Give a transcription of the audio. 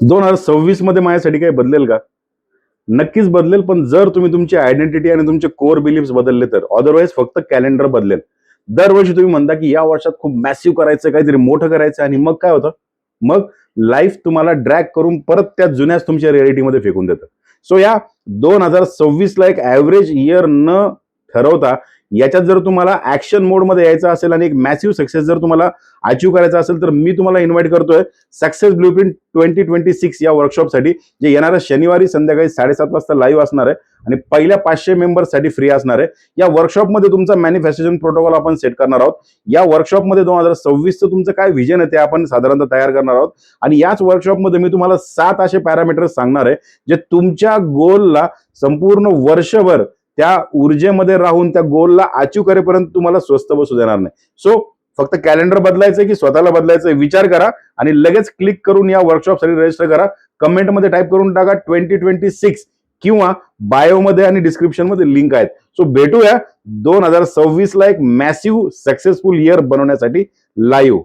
2026 मध्ये माझ्यासाठी काही बदलेल का? नक्कीच बदलेल, पण जर तुम्ही तुमची आयडेंटिटी आणि तुमचे कोर बिलीफ्स बदलले तर. अदरवाईज फक्त कॅलेंडर बदलेल. दरवर्षी तुम्ही म्हणता, की या वर्षात खूप मॅसिव्ह करायचं, काहीतरी मोठं करायचं आणि मग काय होतं? मग लाईफ तुम्हाला ड्रॅग करून परत त्या जुन्याच तुमच्या रिॲलिटीमध्ये फेकून देतं. सो या 2026 ला एक एव्हरेज इयर न ठरवता याच्यात जर तुम्हाला ॲक्शन मोडमध्ये यायचं असेल आणि एक मॅसिव्ह सक्सेस जर तुम्हाला अचीव्ह करायचा असेल, तर मी तुम्हाला इन्व्हाईट करतोय सक्सेस ब्लूप्रिंट 2026 या वर्कशॉपसाठी, जे येणाऱ्या शनिवारी संध्याकाळी 7:30 वाजता लाईव्ह असणार आहे आणि पहिल्या 500 मेंबर्ससाठी फ्री असणार आहे. या वर्कशॉपमध्ये तुमचा मॅनिफेस्टेशन प्रोटोकॉल आपण सेट करणार आहोत. या वर्कशॉपमध्ये 2026चं तुमचं काय विजन आहे ते आपण साधारणतः तयार करणार आहोत आणि याच वर्कशॉपमध्ये मी तुम्हाला 7 असे पॅरामीटर्स सांगणार आहे, जे तुमच्या गोलला संपूर्ण वर्षभर त्या ऊर्जेमध्ये राहून त्या गोलला अचीव्ह करेपर्यंत तुम्हाला स्वस्थ बसू देणार नाही. सो फक्त कॅलेंडर बदलायचं की स्वतःला बदलायचं विचार करा आणि लगेच क्लिक करून या वर्कशॉपसाठी रजिस्टर करा. कमेंटमध्ये टाईप करून टाका 2026 किंवा बायोमध्ये आणि डिस्क्रिप्शनमध्ये लिंक आहेत. सो भेटूया 2026 ला एक मॅसिव्ह सक्सेसफुल इयर बनवण्यासाठी लाईव्ह.